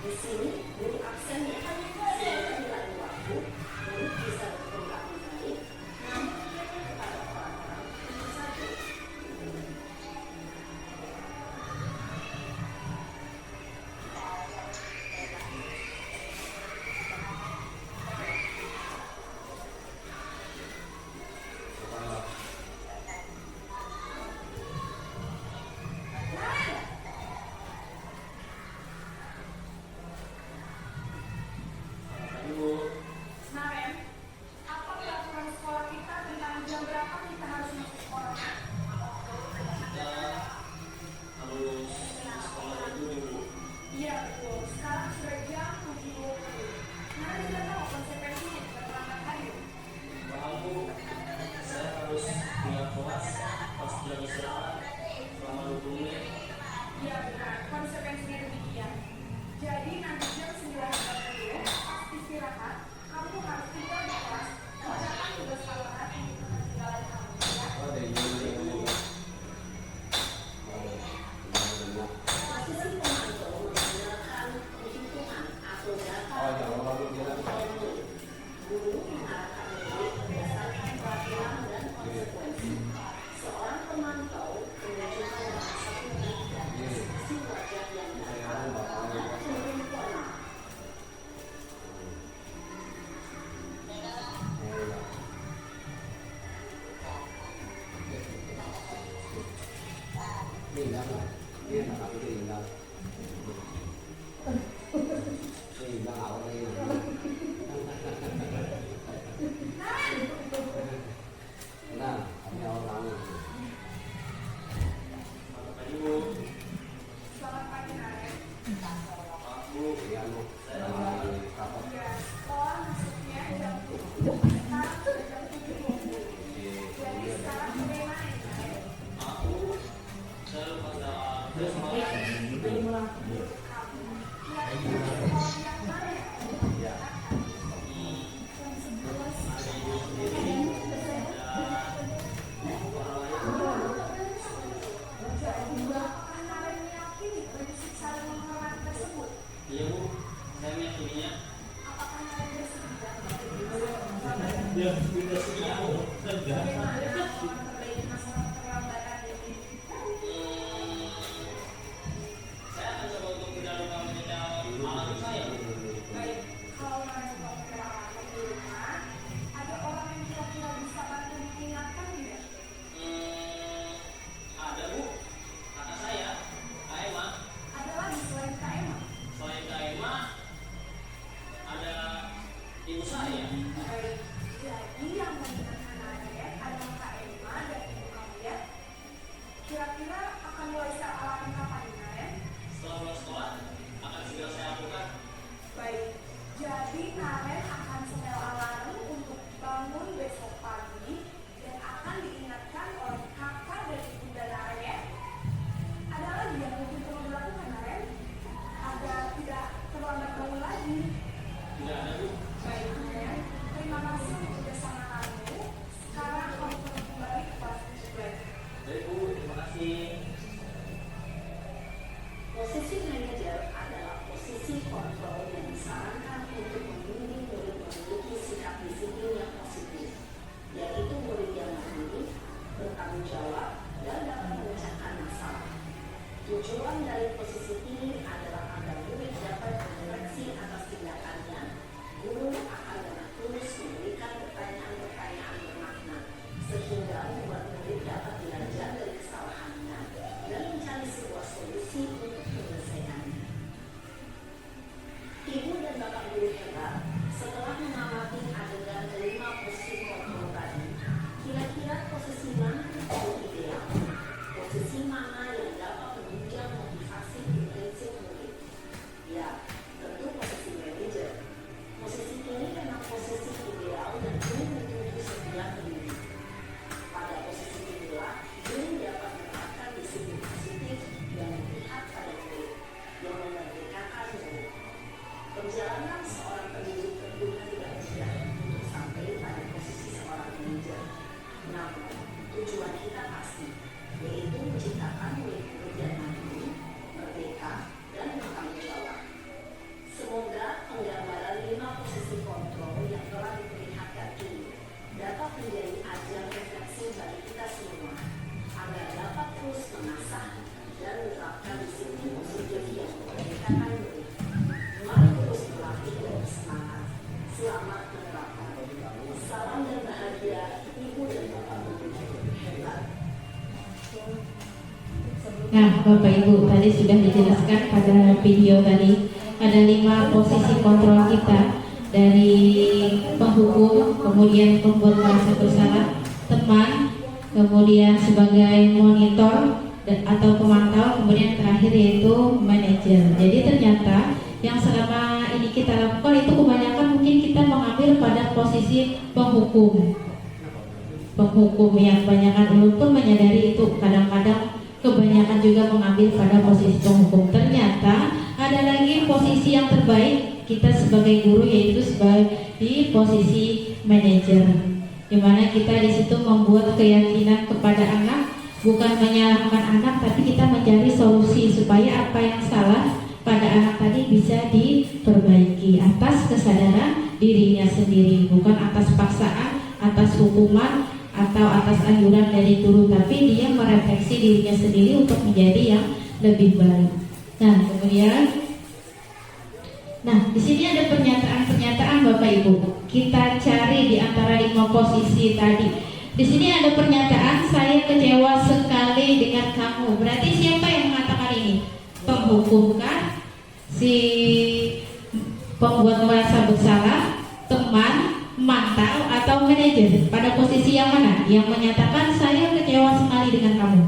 Di sini, guru absennya sehingga di lain waktu, guru bisa berkembang baik, namun hanya kepada orang-orang tentu saja. Naren, apa peraturan sekolah kita tentang jam berapa kita harus masuk sekolah? Harus sekolah itu dulu. Iya betul, sekarang sudah jam 7.20. Naren sudah tahu konsekuensinya jika terlambat hadir. Paham Bu, saya harus punya kelas pas jam istirahat selama 20 menit. Iya benar, konsekuensinya demikian. Jadi nanti jam 9.30 pas istirahat, kamu harus tinggal di kelas, kerjakan tugas tambahan untuk ketinggalan kamu. Ya? Oh, dari dulu. Posisi pemantau menggunakan perhitungan atau data Oh, jangan lalu bilang. guru mengarahkan murid berdasarkan peraturan dan konsekuensi. Seorang pemantau menunjukkan dalam satu menit dan ekspresi wajah yang datar atau cenderung formal. Indah lah, dia nak aku tu indah. Indah awak ni. Nah, ada orang ni. Selamat pagi Bu. Selamat pagi Naren. Maaf Bu, Dia nu. saya Apa? Ya, sekolah masuknya jam 7. Sekarang sudah jam 7.20. Jadi sekarang bagaimana ini Naren? maaf Bu, saya lupa jawab. Saya semangat. Ya. Iya Bu, saya meyakininya. Bagaimana Ya, sudah siap Bu. Enggak. memperbaiki masalah perlambatan ini? Saya akan coba untuk mendalurkan alat saya. Baik, kalau Naren juga peralatan di rumah, ada orang yang kira-kira bisa bantu mengingatkan tidak? Ada Bu, kakak saya, Kak Emma. Ada lagi selain Kak Emma? Selain Kak Emma, ada ibu saya. Baik, jadi yang mengingatkan Naren adalah Kak Emma dan ibu kamu ya. Kira-kira akan mulai secara alami kapan nih Naren? Setelah pulang sekolah, akan segera saya lakukan. Baik, jadi Naren akan setel alarm untuk bangun besok pagi dan akan diingatkan oleh kakak dan ibunda Naren ya. Ada lagi yang mungkin perlu dilakukan Naren agar tidak terlambat bangun lagi. Tidak ada Bu. Baik Naren, terima kasih untuk kerjasama kamu. Sekarang kamu perlu kembali ke kelas 17. Baik Bu, terima kasih. Posisi manajer adalah posisi kontrol yang disarankan untuk membimbing murid memiliki sikap disiplin yang positif, yaitu murid yang mandiri, bertanggung jawab, dan dapat memecahkan masalah. Tujuan dari posisi ini adalah agar murid dapat mengoreksi atas tindakannya. Guru akan dengan tulus memberikan pertanyaan-pertanyaan bermakna, sehingga membuat murid dapat belajar dari kesalahannya dan mencari sebuah solusi untuk menyelesaikannya. Ibu dan bapak guru hebat, setelah mengamati adegan kelima posisi kontrol tadi, kira-kira posisi mana yang paling ideal? Posisi mana yang dapat menunjang motivasi intensif murid? Ya, tentu posisi manajer. Posisi ini memang posisi ideal dan ingin menuju setiap pendidik. Pada Nah, Bapak Ibu tadi sudah dijelaskan pada video tadi ada 5 posisi kontrol kita, dari penghukum, kemudian pembuat merasa bersalah, teman, kemudian sebagai monitor atau pemantau, kemudian terakhir yaitu manajer. Jadi ternyata yang selama ini kita lakukan itu kebanyakan mungkin kita mengambil pada posisi penghukum yang kebanyakan ulun pun menyadari itu. Kadang-kadang kebanyakan juga mengambil pada posisi penghukum. Ternyata ada lagi posisi yang terbaik kita sebagai guru, yaitu sebagai di posisi manajer, dimana kita di situ membuat keyakinan kepada anak, bukan menyalahkan anak, tapi kita mencari solusi supaya apa yang salah pada anak tadi bisa diperbaiki atas kesadaran dirinya sendiri, bukan atas paksaan, atas hukuman, atau atas anjuran dari guru, tapi dia merefleksi dirinya sendiri untuk menjadi yang lebih baik. Nah, kemudian di sini ada pernyataan Bapak Ibu. Kita cari di antara 5 posisi tadi. Di sini ada pernyataan, saya kecewa sekali dengan kamu. Berarti siapa yang mengatakan ini? Penghukum kan? Si pembuat merasa bersalah, teman, mantau, atau manajer? Pada posisi yang mana? Yang menyatakan saya kecewa sekali dengan kamu.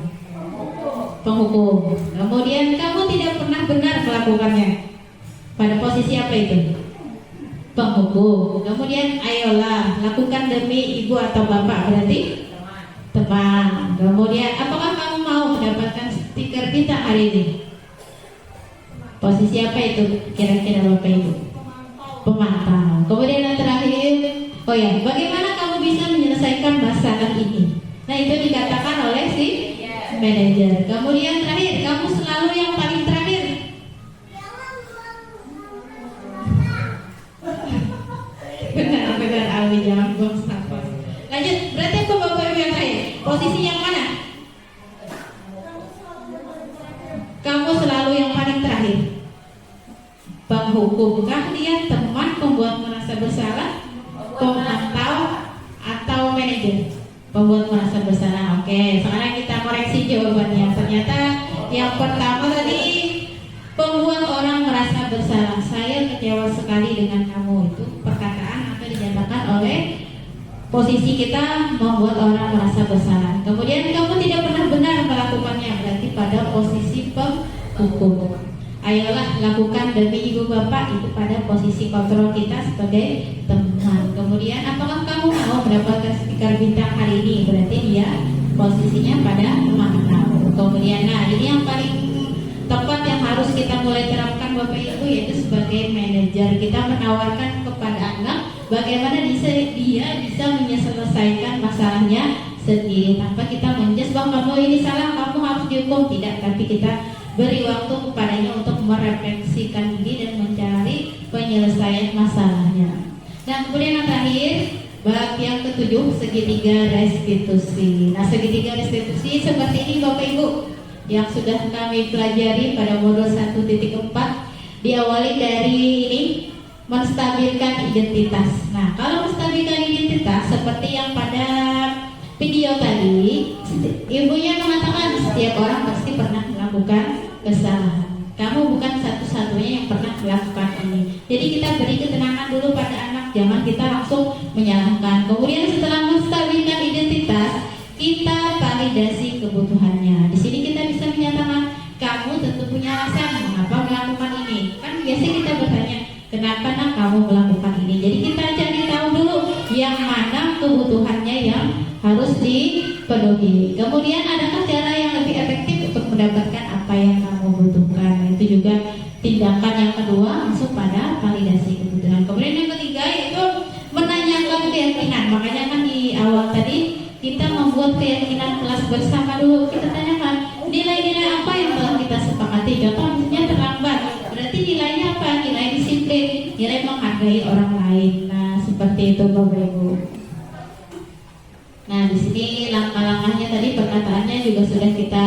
Penghukum. Kemudian kamu tidak pernah benar melakukannya. Pada posisi apa itu? Penghukum. Kemudian ayolah lakukan demi ibu atau bapak, berarti teman. Kemudian apakah kamu mau mendapatkan stiker bintang hari ini? Posisi apa itu kira-kira Bapak Ibu? Pemantau. Kemudian yang terakhir, bagaimana kamu bisa menyelesaikan masalah ini? Nah, itu dikatakan oleh si manajer. Kemudian terakhir, kamu selalu yang paling terakhir. Benar Alwi, jangan buang nafas. Lanjut, berarti apa Bapak Ibu yang terakhir? Posisi yang mana? Kamu selalu yang paling terakhir. Penghukum kah dia, teman, pembuat merasa bersalah, pemantau, atau manajer? Pembuat merasa bersalah. Oke, sekarang kita koreksi jawabannya. Ternyata yang pertama tadi, pembuat orang merasa bersalah. Saya kecewa sekali dengan kamu. Itu perkataan atau dinyatakan oleh posisi kita membuat orang merasa bersalah. Kemudian kamu tidak pernah benar melakukannya, berarti pada posisi penghukum. Ayolah lakukan demi ibu bapak, itu pada posisi kontrol kita sebagai teman. Kemudian apakah kamu mau mendapatkan stiker bintang hari ini, berarti dia posisinya pada pemantau. Kemudian ini yang paling tepat yang harus kita mulai terapkan Bapak Ibu, yaitu sebagai manajer. Kita menawarkan kepada anak bagaimana dia bisa menyelesaikan masalahnya sendiri tanpa kita menjudge bahwa kamu ini salah, kamu harus dihukum. Tidak, tapi kita beri waktu kepadanya untuk merefleksikan diri dan mencari penyelesaian masalahnya. Dan kemudian yang terakhir, bab yang ke-7, segitiga restitusi. Nah, segitiga restitusi seperti ini Bapak Ibu, yang sudah kami pelajari pada modul 1.4, diawali dari ini, menstabilkan identitas. Nah, kalau menstabilkan identitas seperti yang pada video tadi, ibunya mengatakan setiap orang pasti pernah melakukan kesalahan. Kamu bukan satu-satunya yang pernah melakukan ini. Jadi kita beri ketenangan dulu pada anak, jangan kita langsung menyalahkan. Kemudian setelah menstabilkan identitas, kita validasi kebutuhannya. Di sini kita bisa menyatakan, kamu tentu punya alasan mengapa melakukan ini. Kan biasanya kita bertanya, kenapa nak kamu melakukan ini? Jadi kita cari tahu dulu yang mana kebutuhannya yang harus dipenuhi. Kemudian adakah cara yang lebih efektif untuk mendapatkan apa yang kamu butuhkan? Itu juga tindakan yang kedua, masuk pada validasi kebutuhan. Kemudian yang ketiga yaitu menanyakan keyakinan. Makanya kan di awal tadi kita membuat keyakinan kelas bersama dulu. Kita tanyakan nilai-nilai apa yang telah kita sepakati. Contoh misalnya terlambat, berarti nilainya apa? Nilai disiplin, nilai menghargai orang lain. Nah, seperti itu Bapak Ibu. Nah, di sini langkah-langkahnya tadi, perkataannya juga sudah kita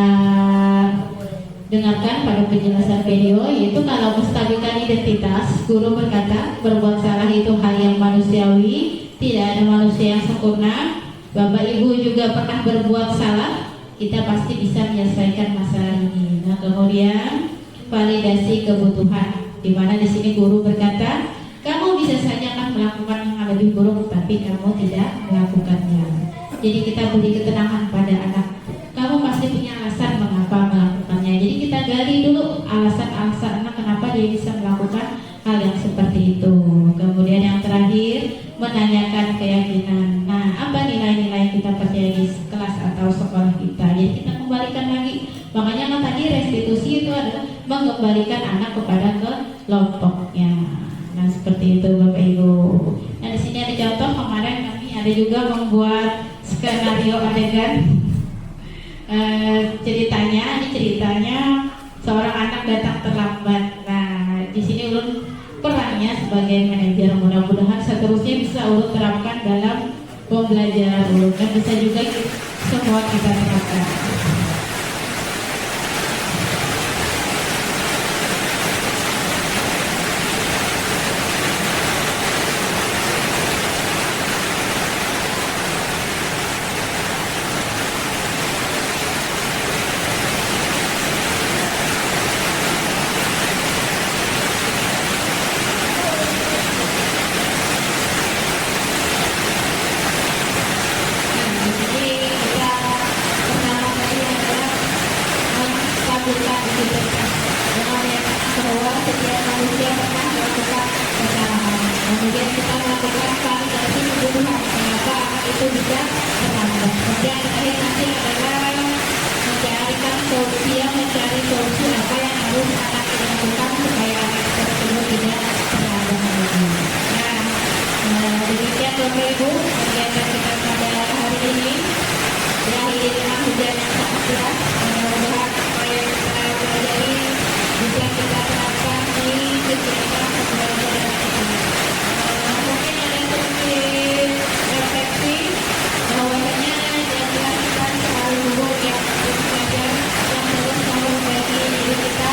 dengarkan pada penjelasan video, yaitu kalau menstabilkan identitas, guru berkata berbuat salah itu hal yang manusiawi, tidak ada manusia yang sempurna. Bapak Ibu juga pernah berbuat salah, kita pasti bisa menyelesaikan masalah ini. Kemudian validasi kebutuhan, di mana di sini guru berkata, kamu bisa saja kan melakukan yang lebih buruk, tapi kamu tidak melakukannya. Jadi kita beri ketenangan pada anak. Kamu pasti punya alasan mengapa melakukannya. Jadi kita gali dulu alasan-alasan anak kenapa dia bisa melakukan hal yang seperti itu. Kemudian yang terakhir, menanyakan keyakinan. Nah, apa nilai-nilai yang kita percaya di kelas atau sekolah kita? Jadi kita kembalikan lagi. Makanya kan tadi restitusi itu adalah mengembalikan anak kepada kelompoknya. Nah, seperti itu Bapak Ibu. Nah, di sini ada contoh, kemarin kami ada juga membuat skenario adegan. Ceritanya seorang anak datang terlambat. Nah, di sini ulun perannya sebagai manajer. Mudah-mudahan seterusnya bisa ulun terapkan dalam pembelajaran ulun, dan bisa juga semua kita terapkan. Kemudian kita lakukan validasi kebutuhan mengapa anak itu bisa terlambat. Kemudian terakhir nanti adalah mencari solusi apa yang harus anak lakukan supaya anak tersebut tidak terlambat lagi. Nah, demikian Bapak Ibu kegiatan kita pada hari ini. Diakhiri dengan hujan yang sangat deras. Mudah-mudahan apa yang kita pelajari bisa kita terapkan di kegiatan pembelajaran kita. Mungkin ada sedikit refleksi bahwasanya yang dilakukan selalu guru yang belajar yang terus selalu membagi diri kita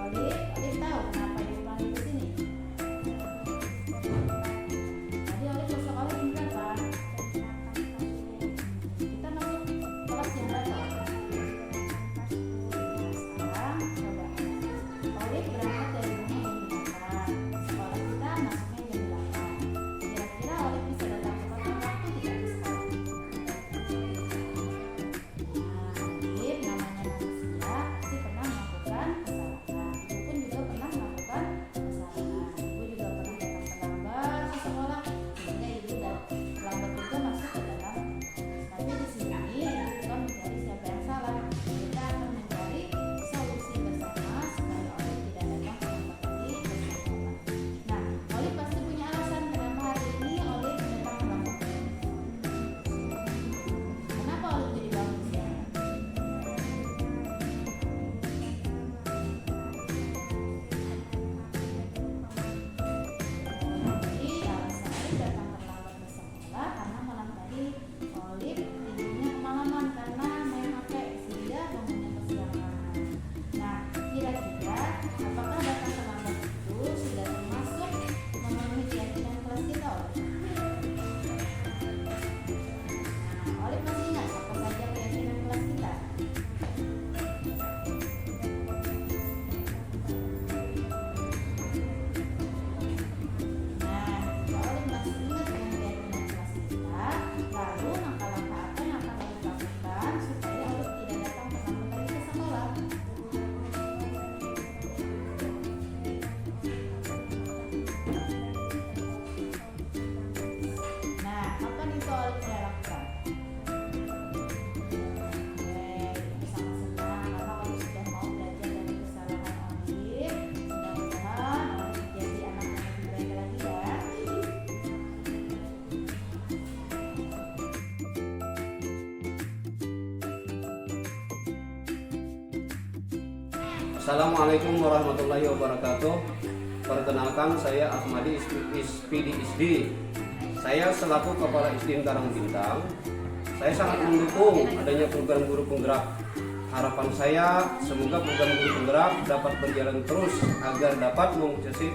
Olive tahu kenapa diulangi ke sini? Tadi Olive masuk kelas jam berapa? Kita masuk kelas jam berapa? Sekarang coba. Olive berangkat dari rumah jam 8. Sekolah kita masuknya jam 8. Kira-kira Olive bisa datang tepat waktu tidak di sekolah? Olive namanya manusia pasti pernah melakukan kesalahan. Ibu pun juga pernah melakukan kesalahan. Ibu juga pernah datang terlambat ke sekolah sehingga ibu terlambat juga masuk ke dalam kelas. Tapi di sini ibu bukan mencari siapa yang salah. Kita akan mencari solusi bersama supaya Olive tidak datang terlambat lagi ke sekolah. Nah, Olive pasti punya alasan kenapa hari ini Olive datang terlambat. Kenapa Olive jadi bangun siang? Jadi alasan Olive datang terlambat ke sekolah karena malam tadi Olive tidurnya kemalaman karena main HP sehingga bangunnya kesiangan. Nah, kira-kira apakah datang terlambat itu sudah termasuk memenuhi keyakinan kelas kita, Olive? Nah, Olive masih ingat apa saja keyakinan kelas kita? Nah, jika Olive masih ingat dengan keyakinan kelas kita, lalu langkah-langkah apa yang akan Olive lakukan supaya Olive tidak datang terlambat lagi ke sekolah? Nah, apa nih itu Olive mulai lakukan? Sama senang karena Olive sudah mau belajar dari kesalahan Olive. Mudah-mudahan Olive jadi anak yang lebih baik lagi ya. Assalamualaikum warahmatullahi wabarakatuh. Perkenalkan, saya Ahmadi SPD ISD. Saya selaku Kepala ISDN Karang Bintang. Saya sangat mendukung adanya program guru penggerak. Harapan saya semoga program guru penggerak dapat berjalan terus agar dapat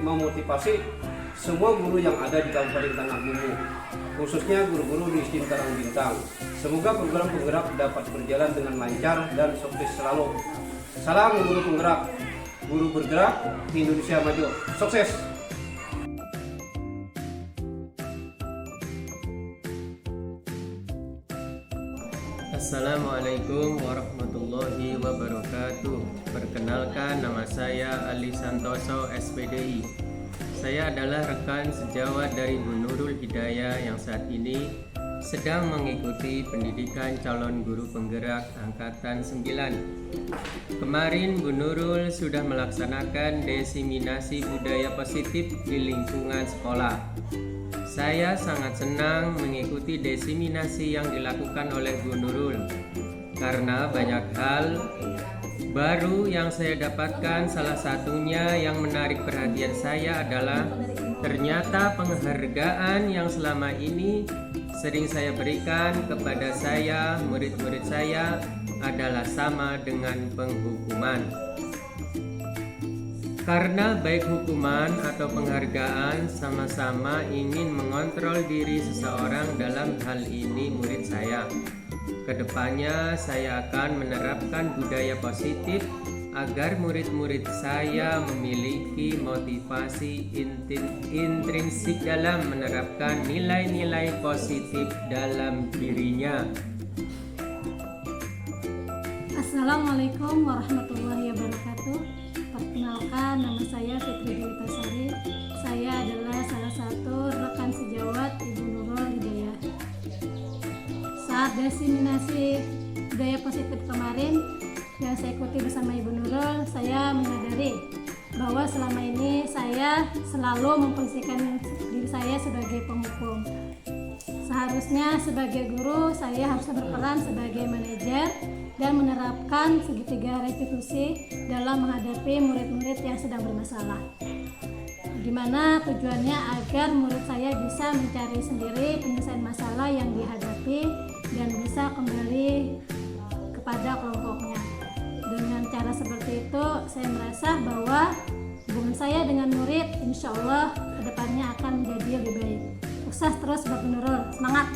memotivasi semua guru yang ada di Kabupaten Tanah Bumbu, khususnya guru-guru di ISDN Karang Bintang. Semoga program penggerak dapat berjalan dengan lancar dan sukses selalu. Salam guru penggerak, guru bergerak, Indonesia maju, sukses! Assalamualaikum warahmatullahi wabarakatuh. Perkenalkan, nama saya Ali Santoso SPDI. Saya adalah rekan sejawat dari Bu Nurul Hidayah yang saat ini sedang mengikuti pendidikan calon guru penggerak angkatan 9. Kemarin Bu Nurul sudah melaksanakan diseminasi budaya positif di lingkungan sekolah. Saya sangat senang mengikuti diseminasi yang dilakukan oleh Bu Nurul karena banyak hal baru yang saya dapatkan. Salah satunya yang menarik perhatian saya adalah ternyata penghargaan yang selama ini sering saya berikan kepada saya, murid-murid saya adalah sama dengan penghukuman. Karena baik hukuman atau penghargaan sama-sama ingin mengontrol diri seseorang, dalam hal ini murid saya. Kedepannya saya akan menerapkan budaya positif agar murid-murid saya memiliki motivasi intrinsik dalam menerapkan nilai-nilai positif dalam dirinya. Assalamualaikum warahmatullahi wabarakatuh. Perkenalkan, nama saya Fitri Dewi Tasari. Saya adalah salah satu rekan sejawat Ibu Nurul Hidayah. Saat diseminasi budaya positif kemarin yang saya ikuti bersama Ibu Nurul, saya menyadari bahwa selama ini saya selalu memposisikan diri saya sebagai penghukum. Seharusnya sebagai guru saya harus berperan sebagai manajer dan menerapkan segitiga restitusi dalam menghadapi murid-murid yang sedang bermasalah. Dimana tujuannya agar murid saya bisa mencari sendiri penyelesaian masalah yang dihadapi dan bisa kembali kepada kelompoknya. Dengan cara seperti itu, saya merasa bahwa hubungan saya dengan murid insya Allah kedepannya akan menjadi lebih baik. Sukses terus buat Bu Nurul, semangat!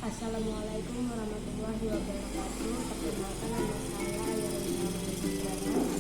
Assalamualaikum warahmatullahi wabarakatuh. Perkenalkan nama saya Ayurina Mulyana.